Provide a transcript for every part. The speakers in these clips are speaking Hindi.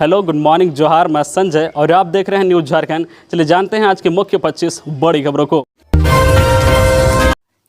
हेलो, गुड मॉर्निंग, जोहार। मैं संजय और आप देख रहे हैं न्यूज़ झारखंड। चलिए जानते हैं आज के मुख्य 25 बड़ी खबरों को।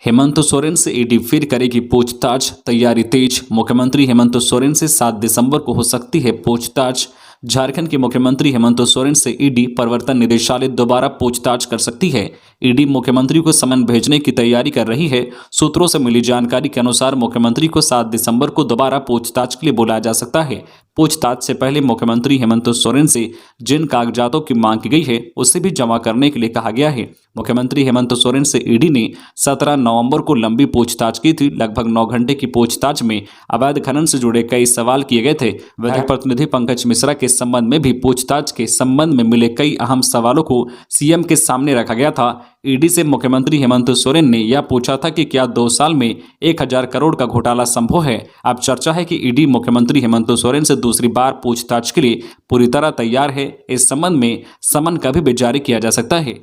हेमंत सोरेन से ईडी फिर करेगी पूछताछ, तैयारी तेज। मुख्यमंत्री हेमंत सोरेन से 7 दिसंबर को हो सकती है पूछताछ। झारखंड के मुख्यमंत्री हेमंत सोरेन से ईडी प्रवर्तन निदेशालय दोबारा पूछताछ कर सकती है। ईडी मुख्यमंत्री को समन भेजने की तैयारी कर रही है। सूत्रों से मिली जानकारी के अनुसार मुख्यमंत्री को 7 दिसंबर को दोबारा पूछताछ के लिए बुलाया जा सकता है। पूछताछ से पहले मुख्यमंत्री हेमंत सोरेन से जिन कागजातों की मांग की गई है उसे भी जमा करने के लिए कहा गया है। मुख्यमंत्री हेमंत सोरेन से ईडी ने 17 नवंबर को लंबी पूछताछ की थी। लगभग 9 घंटे की पूछताछ में अवैध खनन से जुड़े कई सवाल किए गए थे। विधायक प्रतिनिधि पंकज मिश्रा के संबंध में भी पूछताछ के संबंध में मिले कई अहम सवालों को सीएम के सामने रखा गया था। ईडी से मुख्यमंत्री हेमंत सोरेन ने यह पूछा था कि क्या 2 साल में 1000 करोड़ का घोटाला संभव है। अब चर्चा है कि ईडी मुख्यमंत्री हेमंत सोरेन से दूसरी बार पूछताछ के लिए पूरी तरह तैयार है। इस संबंध में समन कभी भी जारी किया जा सकता है।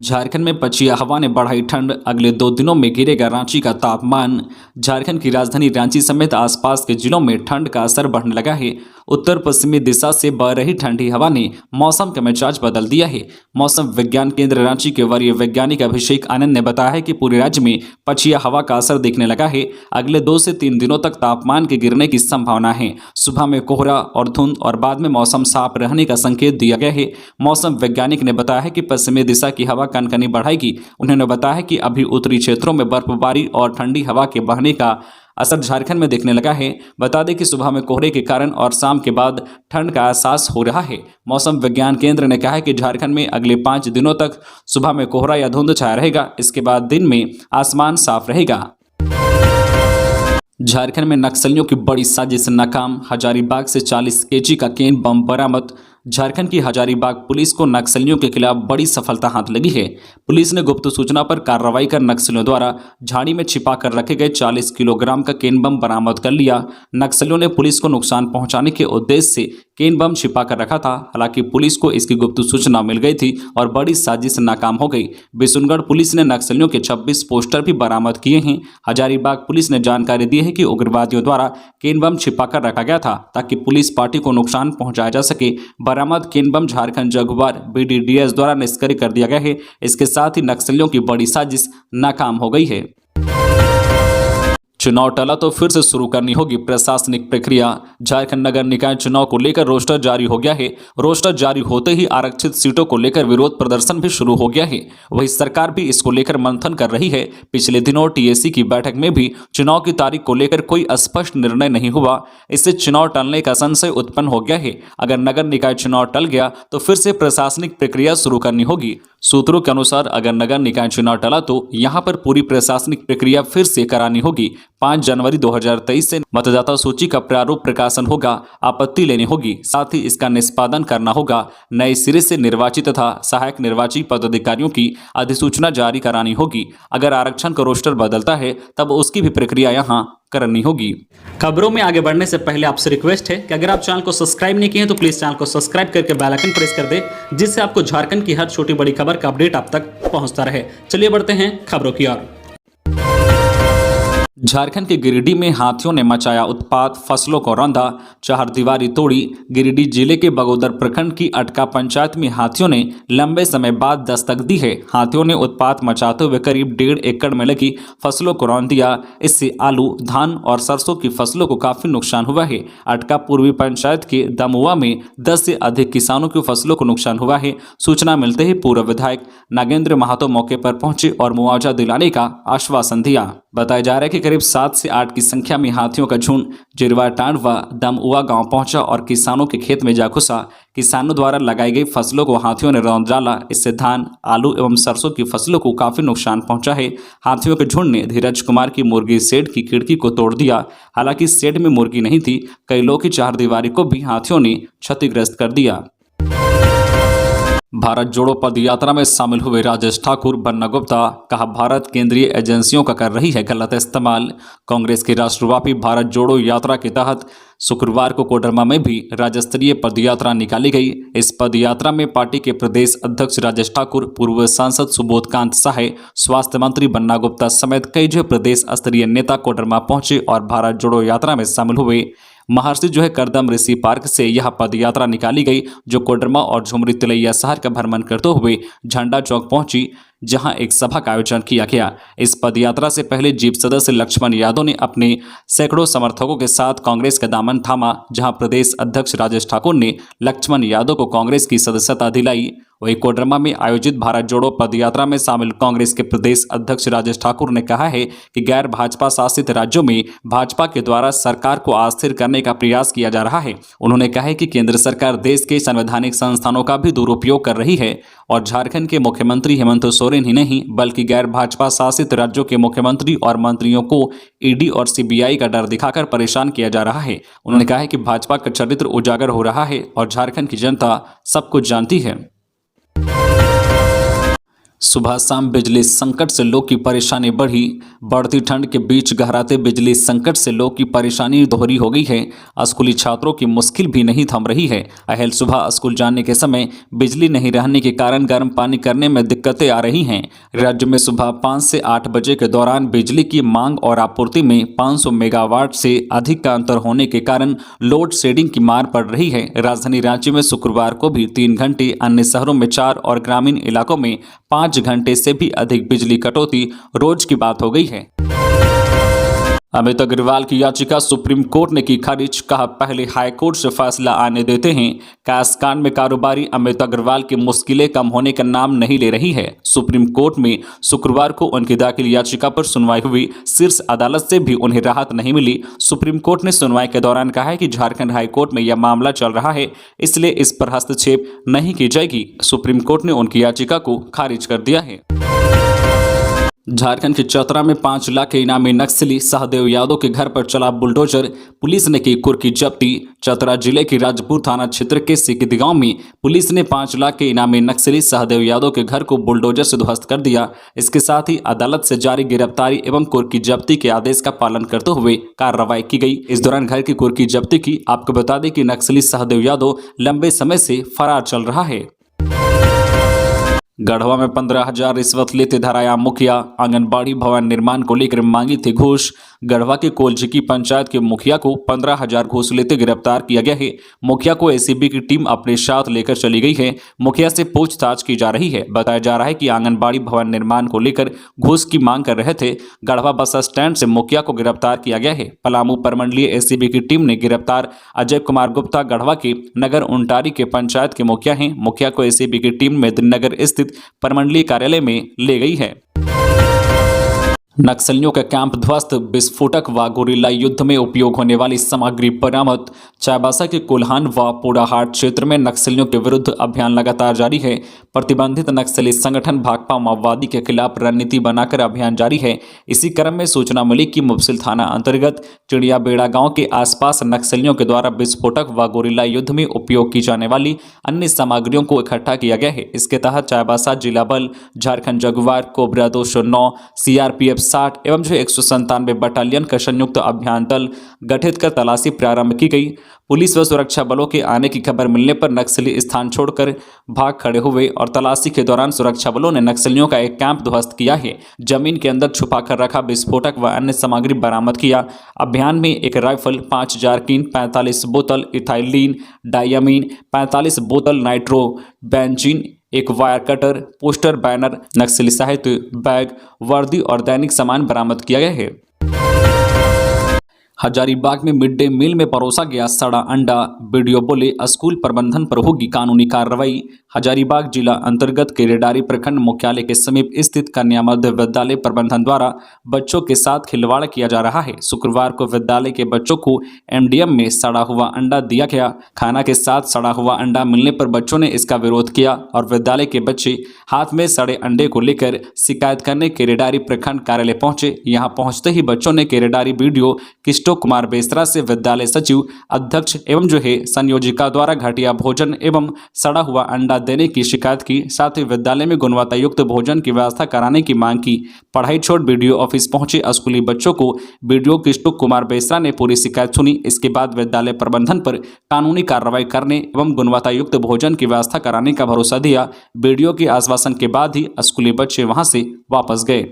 झारखंड में पछिया हवा ने बढ़ाई ठंड, अगले 2 दिनों में गिरेगा रांची का तापमान। झारखंड की राजधानी रांची समेत आसपास के जिलों में ठंड का असर बढ़ने लगा है। उत्तर पश्चिमी दिशा से बह रही ठंडी हवा ने मौसम का मिजाज बदल दिया है। मौसम विज्ञान केंद्र रांची के वरीय वैज्ञानिक अभिषेक आनंद ने बताया है कि पूरे राज्य में पछिया हवा का असर दिखने लगा है। अगले 2 से 3 दिनों तक तापमान के गिरने की संभावना है। सुबह में कोहरा और धुंध और बाद में मौसम साफ रहने का संकेत दिया गया है। मौसम वैज्ञानिक ने बताया है कि पश्चिमी दिशा की हवा कनकनी बढ़ाएगी। उन्होंने बताया कि अभी उत्तरी क्षेत्रों में बर्फबारी और ठंडी हवा के बहने का असर झारखंड में दिखने लगा है। बता दें कि सुबह में कोहरे के कारण और शाम के बाद ठंड का एहसास हो रहा है। मौसम विज्ञान केंद्र ने कहा है कि झारखंड में अगले 5 दिनों तक सुबह में कोहरा या धुंध छाया रहेगा। इसके बाद दिन में आसमान साफ रहेगा। झारखंड में नक्सलियों की बड़ी साजिश नाकाम, हजारीबाग से 40 केजी का केन बम बरामद। झारखंड की हजारीबाग पुलिस को नक्सलियों के खिलाफ बड़ी सफलता हाथ लगी है। पुलिस ने गुप्त सूचना पर कार्रवाई कर नक्सलियों द्वारा झाड़ी में छिपा कर रखे गए 40 किलोग्राम का केन बम बरामद कर लिया। नक्सलियों ने पुलिस को नुकसान पहुंचाने के उद्देश्य से केन बम छिपा कर रखा था। हालांकि पुलिस को इसकी गुप्त सूचना मिल गई थी और बड़ी साजिश नाकाम हो गई। बिशुनगढ़ पुलिस ने नक्सलियों के 26 पोस्टर भी बरामद किए हैं। हजारीबाग पुलिस ने जानकारी दी है कि उग्रवादियों द्वारा केन बम छिपा कर रखा गया था ताकि पुलिस पार्टी को नुकसान पहुंचाया जा सके। बरामद केन बम झारखंड जगुआर BDDS द्वारा निष्क्रिय कर दिया गया है। इसके साथ ही नक्सलियों की बड़ी साजिश नाकाम हो गई है। चुनाव टला तो फिर से शुरू करनी होगी प्रशासनिक प्रक्रिया। झारखंड नगर निकाय चुनाव को लेकर रोस्टर जारी हो गया है। रोस्टर जारी होते ही आरक्षित सीटों को लेकर विरोध प्रदर्शन भी शुरू हो गया है। वहीं सरकार भी इसको लेकर मंथन कर रही है। पिछले दिनों TAC की बैठक में भी चुनाव की तारीख को लेकर कोई स्पष्ट निर्णय नहीं हुआ। इससे चुनाव टलने का संशय उत्पन्न हो गया है। अगर नगर निकाय चुनाव टल गया तो फिर से प्रशासनिक प्रक्रिया शुरू करनी होगी। सूत्रों के अनुसार अगर नगर निकाय चुनाव टला तो यहां पर पूरी प्रशासनिक प्रक्रिया फिर से करानी होगी। 5 जनवरी 2023 से मतदाता सूची का प्रारूप प्रकाशन होगा। आपत्ति लेनी होगी, साथ ही इसका निष्पादन करना होगा। नए सिरे से निर्वाचित तथा सहायक निर्वाचित पदाधिकारियों की अधिसूचना जारी करानी होगी। अगर आरक्षण का रोस्टर बदलता है तब उसकी भी प्रक्रिया यहां करनी होगी। खबरों में आगे बढ़ने से पहले आपसे रिक्वेस्ट है कि अगर आप चैनल को सब्सक्राइब नहीं किए हैं तो प्लीज चैनल को सब्सक्राइब करके बेल आइकन प्रेस कर दे, जिससे आपको झारखंड की हर छोटी बड़ी खबर का अपडेट आप तक पहुंचता रहे। चलिए बढ़ते हैं खबरों की ओर। झारखंड के गिरिडीह में हाथियों ने मचाया उत्पात, फसलों को रौंदा, चारदीवारी तोड़ी। गिरिडीह जिले के बगोदर प्रखंड की अटका पंचायत में हाथियों ने लंबे समय बाद दस्तक दी है। हाथियों ने उत्पात मचाते हुए करीब 1.5 एकड़ में लगी फसलों को रौंद दिया। इससे आलू, धान और सरसों की फसलों को काफी नुकसान हुआ है। अटका पूर्वी पंचायत के दमुआ में 10 से अधिक किसानों की फसलों को नुकसान हुआ है। सूचना मिलते ही पूर्व विधायक नागेंद्र महतो मौके पर पहुंचे और मुआवजा दिलाने का आश्वासन दिया। बताया जा रहा है कि करीब 7 से 8 की संख्या में हाथियों का झुंड जिरवा टांडवा दमुआ गांव पहुंचा और किसानों के खेत में जा घुसा। किसानों द्वारा लगाई गई फसलों को हाथियों ने रौंद डाला। इससे धान, आलू एवं सरसों की फसलों को काफी नुकसान पहुंचा है। हाथियों के झुंड ने धीरज कुमार की मुर्गी शेड की खिड़की को तोड़ दिया। हालांकि शेड में मुर्गी नहीं थी। कई लोगों की चारदीवारी को भी हाथियों ने क्षतिग्रस्त कर दिया। भारत जोड़ो पद यात्रा में शामिल हुए राजेश ठाकुर, बन्ना गुप्ता। कहा, भारत केंद्रीय एजेंसियों का कर रही है गलत इस्तेमाल। कांग्रेस की राष्ट्रव्यापी भारत जोड़ो यात्रा के तहत शुक्रवार को कोडरमा में भी राज्य स्तरीय पदयात्रा निकाली गई। इस पदयात्रा में पार्टी के प्रदेश अध्यक्ष राजेश ठाकुर, पूर्व सांसद सुबोधकांत साहे, स्वास्थ्य मंत्री बन्ना गुप्ता समेत कई जो प्रदेश स्तरीय नेता कोडरमा पहुंचे और भारत जोड़ो यात्रा में शामिल हुए। महर्षि जो है करदम ऋषि पार्क से यह पद यात्रा निकाली गई, जो कोडरमा और झुमरी तिलैया शहर का भ्रमण करते हुए झंडा चौक पहुंची, जहां एक सभा का आयोजन किया गया। इस पदयात्रा से पहले जीप सदस्य लक्ष्मण यादव ने अपने सैकड़ों समर्थकों के साथ कांग्रेस का दामन थामा, जहां प्रदेश अध्यक्ष राजेश ठाकुर ने लक्ष्मण यादव को कांग्रेस की सदस्यता दिलाई। वहीं कोडरमा में आयोजित भारत जोड़ो पदयात्रा में शामिल कांग्रेस के प्रदेश अध्यक्ष राजेश ठाकुर ने कहा है कि गैर भाजपा शासित राज्यों में भाजपा के द्वारा सरकार को अस्थिर करने का प्रयास किया जा रहा है। उन्होंने कहा है कि केंद्र सरकार देश के संवैधानिक संस्थानों का भी दुरुपयोग कर रही है और झारखंड के मुख्यमंत्री हेमंत सोरेन ही नहीं बल्कि गैर भाजपा शासित राज्यों के मुख्यमंत्री और मंत्रियों को ईडी और सीबीआई का डर दिखाकर परेशान किया जा रहा है। उन्होंने कहा है कि भाजपा का चरित्र उजागर हो रहा है और झारखंड की जनता सब कुछ जानती है। सुबह शाम बिजली संकट से लोग की परेशानी बढ़ी। बढ़ती ठंड के बीच गहराते बिजली संकट से लोग की परेशानी दोहरी हो गई है। स्कूली छात्रों की मुश्किल भी नहीं थम रही है। अहल सुबह स्कूल जाने के समय बिजली नहीं रहने के कारण गर्म पानी करने में दिक्कतें आ रही हैं। राज्य में सुबह 5 से 8 बजे के दौरान बिजली की मांग और आपूर्ति में 500 मेगावाट से अधिक का अंतर होने के कारण लोड शेडिंग की मार पड़ रही है। राजधानी रांची में शुक्रवार को भी 3 घंटे, अन्य शहरों में 4 और ग्रामीण इलाकों में 5 घंटे से भी अधिक बिजली कटौती रोज की बात हो गई है। अमित अग्रवाल की याचिका सुप्रीम कोर्ट ने की खारिज। कहा, पहले हाई कोर्ट से फैसला आने देते हैं। कैश कांड में कारोबारी अमित अग्रवाल की मुश्किलें कम होने का नाम नहीं ले रही है। सुप्रीम कोर्ट में शुक्रवार को उनकी दाखिल याचिका पर सुनवाई हुई। शीर्ष अदालत से भी उन्हें राहत नहीं मिली। सुप्रीम कोर्ट ने सुनवाई के दौरान कहा है कि झारखंड हाई कोर्ट में यह मामला चल रहा है, इसलिए इस पर हस्तक्षेप नहीं की जाएगी। सुप्रीम कोर्ट ने उनकी याचिका को खारिज कर दिया है। झारखंड के चतरा में 5 लाख के इनामी नक्सली सहदेव यादव के घर पर चला बुलडोजर, पुलिस ने की कुर्की जब्ती। चतरा जिले के राजपुर थाना क्षेत्र के सिकिद गांव में पुलिस ने 5 लाख के इनामी नक्सली सहदेव यादव के घर को बुलडोजर से ध्वस्त कर दिया। इसके साथ ही अदालत से जारी गिरफ्तारी एवं कुर्की जब्ती के आदेश का पालन करते हुए कार्रवाई की गई। इस दौरान घर की कुर्की जब्ती की। आपको बता दें कि नक्सली सहदेव यादव लंबे समय से फरार चल रहा है। गढ़वा में 15,000 रिश्वत लेते धराया मुखिया। आंगनबाड़ी भवन निर्माण को लेकर मांगी थी घूस। गढ़वा के कोलझिकी पंचायत के मुखिया को 15,000 घूस लेते गिरफ्तार किया गया है। मुखिया को एसीबी की टीम अपने साथ लेकर चली गई है। मुखिया से पूछताछ की जा रही है। बताया जा रहा है कि आंगनबाड़ी भवन निर्माण को लेकर घूस की मांग कर रहे थे। गढ़वा बस स्टैंड से मुखिया को गिरफ्तार किया गया है। पलामू प्रमंडलीय एसीबी की टीम ने गिरफ्तार अजय कुमार गुप्ता गढ़वा के नगर उंटारी के पंचायत के मुखिया हैं। मुखिया को एसीबी की टीम मेदिनीनगर स्थित प्रमंडलीय कार्यालय में ले गई है। नक्सलियों का कैंप ध्वस्त, विस्फोटक व गोरिल्ला युद्ध में उपयोग होने वाली सामग्री बरामद। चाईबासा के कोल्हान व पोड़ाहाट क्षेत्र में नक्सलियों के विरुद्ध अभियान लगातार जारी है। प्रतिबंधित नक्सली संगठन भाकपा माओवादी के खिलाफ रणनीति बनाकर अभियान जारी है। इसी क्रम में सूचना मिली कि मुफसिल थाना अंतर्गत चिड़िया बेड़ा गांव के आसपास नक्सलियों के द्वारा विस्फोटक व गोरिल्ला युद्ध में उपयोग की जाने वाली अन्य सामग्रियों को इकट्ठा किया गया है। इसके तहत चाईबासा जिला बल, झारखंड जगुआर, कोबरा 209, सीआरपीएफ 60 एवं 197 बटालियन का संयुक्त अभियान दल गठित कर तलाशी प्रारंभ की गई। पुलिस व सुरक्षा बलों के आने की खबर मिलने पर नक्सली स्थान छोड़कर भाग खड़े हुए और तलाशी के दौरान सुरक्षा बलों ने नक्सलियों का एक कैंप ध्वस्त किया है। जमीन के अंदर छुपा कर रखा विस्फोटक व अन्य सामग्री बरामद किया। अभियान में एक राइफल, 5 जारकिन, 45 बोतल इथाइलिन डायामीन, 45 बोतल नाइट्रो बेंजीन, एक वायर कटर, पोस्टर, बैनर, नक्सली साहित्य, बैग, वर्दी और दैनिक सामान बरामद किया गया है। हजारीबाग में मिड डे मील में परोसा गया सड़ा अंडा, वीडियो बोले स्कूल प्रबंधन पर होगी कानूनी कार्रवाई। हजारीबाग जिला अंतर्गत केरेडारी प्रखंड मुख्यालय के समीप स्थित कन्या मध्य विद्यालय प्रबंधन द्वारा बच्चों के साथ खिलवाड़ किया जा रहा है। शुक्रवार को विद्यालय के बच्चों को एमडीएम में सड़ा हुआ अंडा दिया गया। खाना के साथ सड़ा हुआ अंडा मिलने पर बच्चों ने इसका विरोध किया और विद्यालय के बच्चे हाथ में सड़े अंडे को लेकर शिकायत करने केरेडारी प्रखंड कार्यालय पहुंचे। यहां पहुंचते ही बच्चों ने केरेडारी वीडियो किस्टो कुमार बेसरा से विद्यालय सचिव, अध्यक्ष एवं संयोजिका द्वारा घटिया भोजन एवं सड़ा हुआ अंडा देने की शिकायत की। साथ ही विद्यालय में गुणवत्ता युक्त भोजन की व्यवस्था कराने की मांग की। पढ़ाई छोड़ वीडियो ऑफिस पहुंचे स्कूली बच्चों को वीडियो किस्टो कुमार बेसरा ने पूरी शिकायत सुनी। इसके बाद विद्यालय प्रबंधन पर कानूनी कार्रवाई करने एवं गुणवत्ता युक्त भोजन की व्यवस्था कराने का भरोसा दिया। वीडियो के आश्वासन के बाद ही स्कूली बच्चे वहां से वापस गए।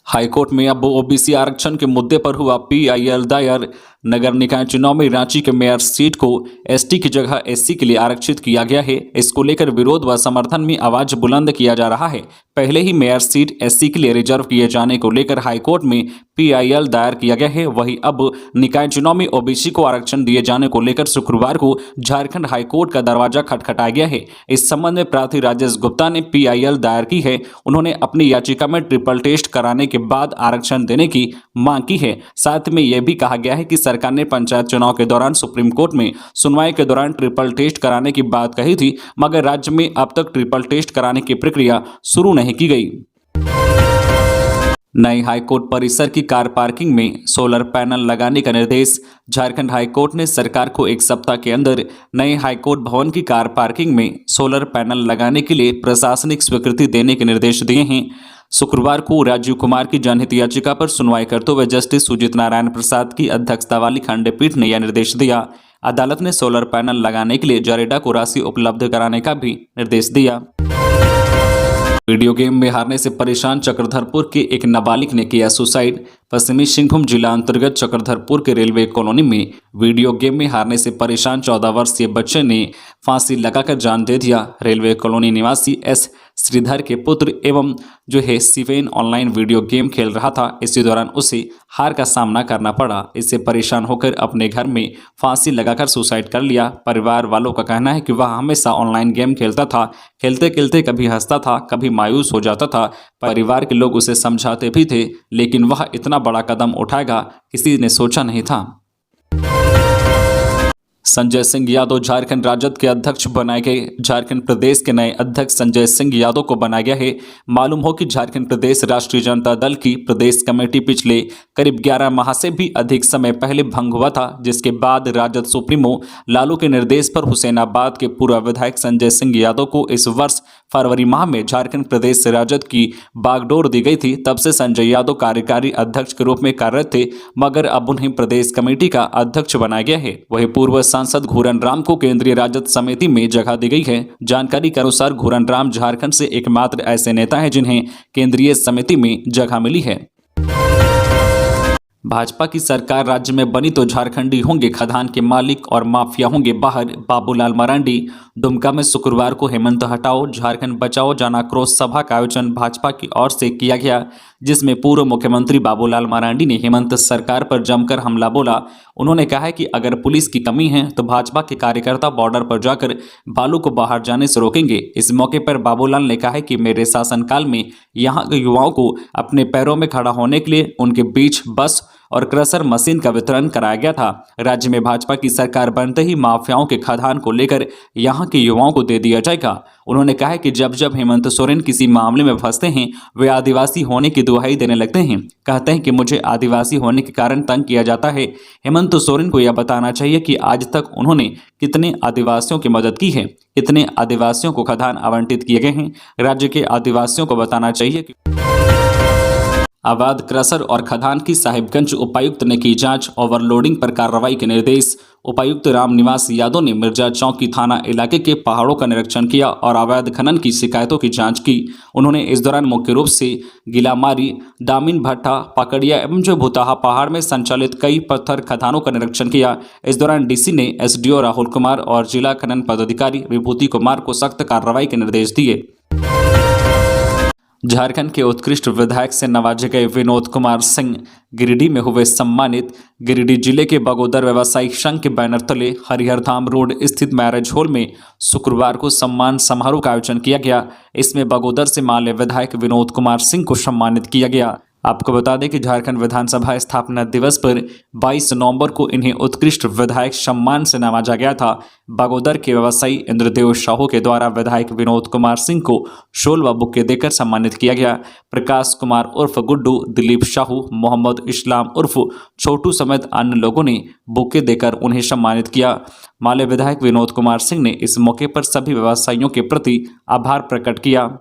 हाईकोर्ट में अब ओबीसी आरक्षण के मुद्दे पर हुआ पीआईएल दायर। नगर निकाय चुनाव में रांची के मेयर सीट को एसटी की जगह एससी के लिए आरक्षित किया गया है। इसको लेकर विरोध व समर्थन में आवाज बुलंद किया जा रहा है। पहले ही मेयर सीट एससी के लिए रिजर्व किए जाने को लेकर हाईकोर्ट में पीआईएल दायर किया गया है। वहीं अब निकाय चुनाव में ओबीसी को आरक्षण दिए जाने को लेकर शुक्रवार को झारखंड हाईकोर्ट का दरवाजा खटखटाया गया है। इस संबंध में प्रार्थी राजेश गुप्ता ने पीआईएल दायर की है। उन्होंने अपनी याचिका में ट्रिपल टेस्ट कराने के बाद आरक्षण देने की मांग की है। साथ में यह भी कहा गया है कि सरकार ने पंचायत चुनाव के दौरान सुप्रीम कोर्ट में सुनवाई के दौरान ट्रिपल टेस्ट कराने की बात कही थी, मगर राज्य में अब तक ट्रिपल टेस्ट कराने की प्रक्रिया शुरू नहीं की गई। नई हाईकोर्ट परिसर की कार पार्किंग में सोलर पैनल लगाने का निर्देश। झारखंड हाईकोर्ट ने सरकार को एक सप्ताह के अंदर नए हाईकोर्ट भवन की कार पार्किंग में सोलर पैनल लगाने के लिए प्रशासनिक स्वीकृति देने के निर्देश दिए हैं। शुक्रवार को राजीव कुमार की जनहित याचिका पर सुनवाई करते हुए जस्टिस सुजीत नारायण प्रसाद की अध्यक्षता वाली खंडपीठ ने यह निर्देश दिया। अदालत ने सोलर पैनल लगाने के लिए जरेडा को राशि उपलब्ध कराने का भी निर्देश दिया। वीडियो गेम में हारने से परेशान चक्रधरपुर के एक नाबालिग ने किया सुसाइड। पश्चिमी सिंहभूम जिला अंतर्गत चक्रधरपुर के रेलवे कॉलोनी में वीडियो गेम में हारने से परेशान 14 वर्षीय बच्चे ने फांसी लगाकर जान दे दिया। रेलवे कॉलोनी निवासी एस श्रीधर के पुत्र एवं शिवेन ऑनलाइन वीडियो गेम खेल रहा था। इसी दौरान उसे हार का सामना करना पड़ा। इससे परेशान होकर अपने घर में फांसी लगाकर सुसाइड कर लिया। परिवार वालों का कहना है कि वह हमेशा ऑनलाइन गेम खेलता था। खेलते खेलते कभी हंसता था, कभी मायूस हो जाता था। परिवार के लोग उसे समझाते भी थे, लेकिन वह इतना बड़ा कदम उठाएगा किसी ने सोचा नहीं था। संजय सिंह यादव झारखंड राजद के अध्यक्ष बनाए गए। झारखंड प्रदेश के नए अध्यक्ष संजय सिंह यादव को बनाया गया है। मालूम हो कि झारखंड प्रदेश राष्ट्रीय जनता दल की प्रदेश कमेटी पिछले करीब 11 माह से भी अधिक समय पहले भंग हुआ था, जिसके बाद राजद सुप्रीमो लालू के निर्देश पर हुसैनाबाद के पूर्व विधायक संजय सिंह यादव को इस वर्ष फरवरी माह में झारखंड प्रदेश राजद की बागडोर दी गई थी। तब से संजय यादव कार्यकारी अध्यक्ष के रूप में कार्यरत थे, मगर अब उन्हें प्रदेश कमेटी का अध्यक्ष बनाया गया है। वही पूर्व सांसद घूरन राम को केंद्रीय राजद समिति में जगह दी गई है। जानकारी के अनुसार घूरन राम झारखंड से एकमात्र ऐसे नेता हैं जिन्हें केंद्रीय समिति में जगह मिली है। भाजपा की सरकार राज्य में बनी तो झारखंडी होंगे खदान के मालिक और माफिया होंगे बाहर। बाबूलाल मरांडी। दुमका में शुक्रवार को हेमंत हटाओ झारखंड बचाओ जन आक्रोश सभा का आयोजन भाजपा की ओर से किया गया, जिसमें पूर्व मुख्यमंत्री बाबूलाल मरांडी ने हेमंत सरकार पर जमकर हमला बोला। उन्होंने कहा है कि अगर पुलिस की कमी है तो भाजपा के कार्यकर्ता बॉर्डर पर जाकर बालू को बाहर जाने से रोकेंगे। इस मौके पर बाबूलाल ने कहा है कि मेरे शासनकाल में यहाँ के युवाओं को अपने पैरों में खड़ा होने के लिए उनके बीच बस और क्रशर मशीन का वितरण कराया गया था। राज्य में भाजपा की सरकार बनते ही माफियाओं के खदान को लेकर यहाँ के युवाओं को दे दिया जाएगा। उन्होंने कहा है कि जब जब हेमंत सोरेन किसी मामले में फंसते हैं वे आदिवासी होने की दुहाई देने लगते हैं। कहते हैं कि मुझे आदिवासी होने के कारण तंग किया जाता है। हेमंत सोरेन को यह बताना चाहिए कि आज तक उन्होंने कितने आदिवासियों की मदद की है, कितने आदिवासियों को खदान आवंटित किए गए हैं। राज्य के आदिवासियों को बताना चाहिए कि अवैध क्रशर और खदान की साहिबगंज उपायुक्त ने की जांच। ओवरलोडिंग पर कार्रवाई के निर्देश। उपायुक्त रामनिवास यादव ने मिर्जा चौकी थाना इलाके के पहाड़ों का निरीक्षण किया और अवैध खनन की शिकायतों की जांच की। उन्होंने इस दौरान मुख्य रूप से गिलामारी, दामिन भट्टा, पकड़िया एवं भूताहा पहाड़ में संचालित कई पत्थर खदानों का निरीक्षण किया। इस दौरान डीसी ने एसडीओ राहुल कुमार और जिला खनन पदाधिकारी विभूति कुमार को सख्त कार्रवाई के निर्देश दिए। झारखंड के उत्कृष्ट विधायक से नवाजे गए विनोद कुमार सिंह गिरिडीह में हुए सम्मानित। गिरिडीह जिले के बगोदर व्यवसायिक संघ के बैनर तले हरिहरधाम रोड स्थित मैरिज हॉल में शुक्रवार को सम्मान समारोह का आयोजन किया गया। इसमें बगोदर से माले विधायक विनोद कुमार सिंह को सम्मानित किया गया। आपको बता दें कि झारखंड विधानसभा स्थापना दिवस पर 22 नवंबर को इन्हें उत्कृष्ट विधायक सम्मान से नवाजा गया था। बगोदर के व्यवसायी इंद्रदेव साहू के द्वारा विधायक विनोद कुमार सिंह को शॉल व बुके देकर सम्मानित किया गया। प्रकाश कुमार उर्फ गुड्डू, दिलीप साहू, मोहम्मद इस्लाम उर्फ छोटू समेत अन्य लोगों ने बुके देकर उन्हें सम्मानित किया। माले विधायक विनोद कुमार सिंह ने इस मौके पर सभी व्यवसायियों के प्रति आभार प्रकट किया।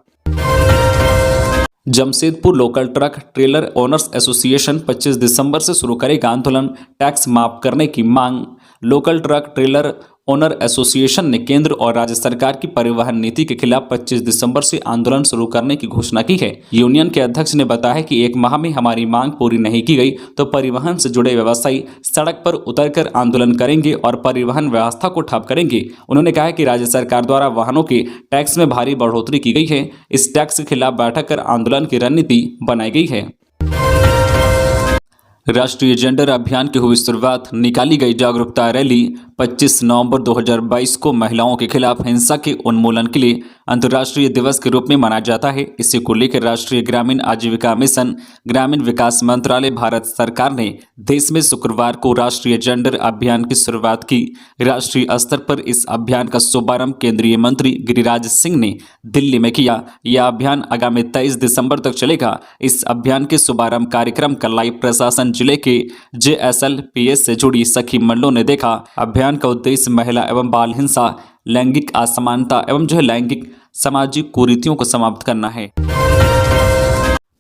Jamshedpur local truck trailer owners association 25 दिसंबर से शुरू करेगा आंदोलन। टैक्स माफ करने की मांग। Local truck trailer owner association ने केंद्र और राज्य सरकार की परिवहन नीति के खिलाफ 25 दिसंबर से आंदोलन शुरू करने की घोषणा की है। यूनियन के अध्यक्ष ने बताया कि एक माह में हमारी मांग पूरी नहीं की गई तो परिवहन से जुड़े व्यवसायी सड़क पर उतरकर आंदोलन करेंगे और परिवहन व्यवस्था को ठप करेंगे। उन्होंने कहा कि राज्य सरकार द्वारा वाहनों के टैक्स में भारी बढ़ोतरी की गई है। इस टैक्स के खिलाफ बैठक कर आंदोलन की रणनीति बनाई गई है। राष्ट्रीय जेंडर अभियान की हुई शुरुआत। निकाली गई जागरूकता रैली 25 नवंबर 2022 को महिलाओं के खिलाफ हिंसा के उन्मूलन के लिए अंतर्राष्ट्रीय दिवस के रूप में मनाया जाता है। इसी को लेकर राष्ट्रीय ग्रामीण आजीविका मिशन, ग्रामीण विकास मंत्रालय, भारत सरकार ने देश में शुक्रवार को राष्ट्रीय जेंडर अभियान की शुरुआत की। राष्ट्रीय स्तर पर इस अभियान का शुभारंभ केंद्रीय मंत्री गिरिराज सिंह ने दिल्ली में किया। यह अभियान आगामी 23 दिसंबर तक चलेगा। इस अभियान के शुभारंभ कार्यक्रम का लाइव प्रशासन जिले के JSLPS से जुड़ी सखी मंडलों ने देखा। अभियान का उद्देश्य महिला एवं बाल हिंसा, लैंगिक असमानता एवं लैंगिक सामाजिक कुरीतियों को समाप्त करना है।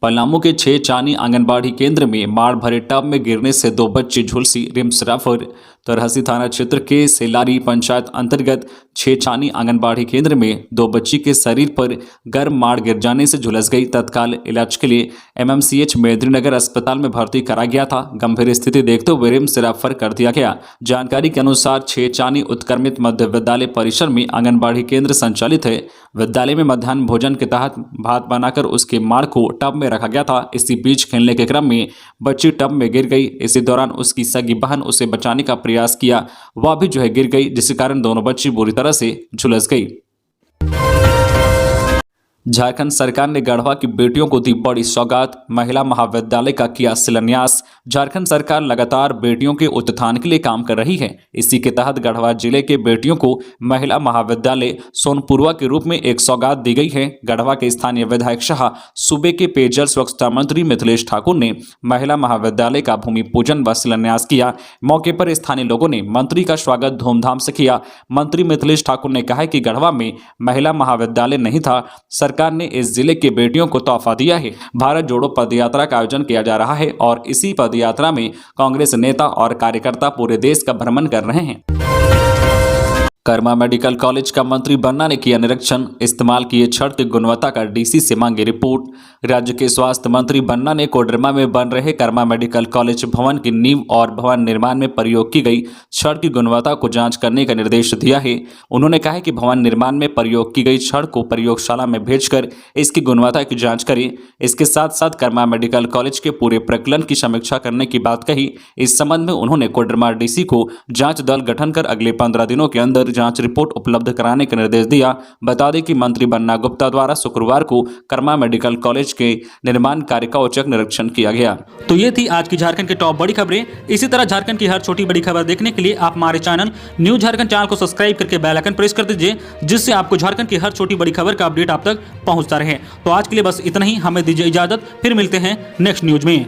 पलामू के छेचानी आंगनबाड़ी केंद्र में माड़ भरे टब में गिरने से 2 बच्चे झुलसी। RIMS refer. तरहसी थाना क्षेत्र के सेलारी पंचायत अंतर्गत छेचानी आंगनबाड़ी केंद्र में 2 बच्ची के शरीर पर गर्म माड़ गिर जाने से झुलस गई। तत्काल इलाज के लिए MMCH मेदिनीनगर अस्पताल में भर्ती करा गया था। गंभीर स्थिति देखते हुए रिम्स रेफर कर दिया गया। जानकारी के अनुसार छेचानी उत्क्रमित मध्य विद्यालय परिसर में आंगनबाड़ी केंद्र संचालित है। विद्यालय में मध्याह्न भोजन के तहत भात बनाकर उसके माड़ को टब में रखा गया था। इसी बीच खेलने के क्रम में बच्ची टब में गिर गई। इसी दौरान उसकी सगी बहन उसे बचाने का प्रयास किया, वह भी गिर गई, जिस कारण दोनों बच्ची बुरी तरह से झुलस गई। झारखंड सरकार ने गढ़वा की बेटियों को दी बड़ी सौगात। महिला महाविद्यालय का किया शिलान्यास। झारखंड सरकार लगातार बेटियों के उत्थान के लिए काम कर रही है। इसी के तहत गढ़वा जिले के बेटियों को महिला महाविद्यालय सोनपुरवा के रूप में एक सौगात दी गई है। गढ़वा के स्थानीय विधायक शाह, सूबे के पेयजल स्वच्छता मंत्री मिथिलेश ठाकुर ने महिला महाविद्यालय का भूमि पूजन व शिलान्यास किया। मौके पर स्थानीय लोगों ने मंत्री का स्वागत धूमधाम से किया। मंत्री मिथिलेश ठाकुर ने कहा कि गढ़वा में महिला महाविद्यालय नहीं था। सरकार ने इस जिले के बेटियों को तोहफा दिया है। भारत जोड़ो पदयात्रा का आयोजन किया जा रहा है और इसी पदयात्रा में कांग्रेस नेता और कार्यकर्ता पूरे देश का भ्रमण कर रहे हैं। कर्मा मेडिकल कॉलेज का मंत्री बन्ना ने किया निरीक्षण। इस्तेमाल किए छड़ की गुणवत्ता का DC से मांगी रिपोर्ट। राज्य के स्वास्थ्य मंत्री बन्ना ने कोडरमा में बन रहे कर्मा मेडिकल कॉलेज भवन की नींव और भवन निर्माण में प्रयोग की गई छड़ की गुणवत्ता को जांच करने का निर्देश दिया है। उन्होंने कहा कि भवन निर्माण में प्रयोग की गई छड़ को प्रयोगशाला में भेजकर इसकी गुणवत्ता की जाँच करें। इसके साथ साथ कर्मा मेडिकल कॉलेज के पूरे प्रकलन की समीक्षा करने की बात कही। इस संबंध में उन्होंने कोडरमा DC को जाँच दल गठन कर अगले 15 दिनों के अंदर जांच रिपोर्ट उपलब्ध कराने का निर्देश दिया। बता दें कि मंत्री बन्ना गुप्ता द्वारा शुक्रवार को कर्मा मेडिकल कॉलेज के निर्माण कार्य का औचक निरीक्षण किया गया। तो ये थी आज की झारखंड की टॉप बड़ी खबरें। इसी तरह झारखंड की हर छोटी बड़ी खबर देखने के लिए आप हमारे चैनल न्यूज झारखंड चैनल को सब्सक्राइब करके बेल आइकन प्रेस कर दीजिए, जिससे आपको झारखंड की हर छोटी बड़ी खबर का अपडेट आप तक पहुंचता रहे। तो आज के लिए बस इतना ही। हमें दीजिए इजाजत, फिर मिलते हैं नेक्स्ट न्यूज में।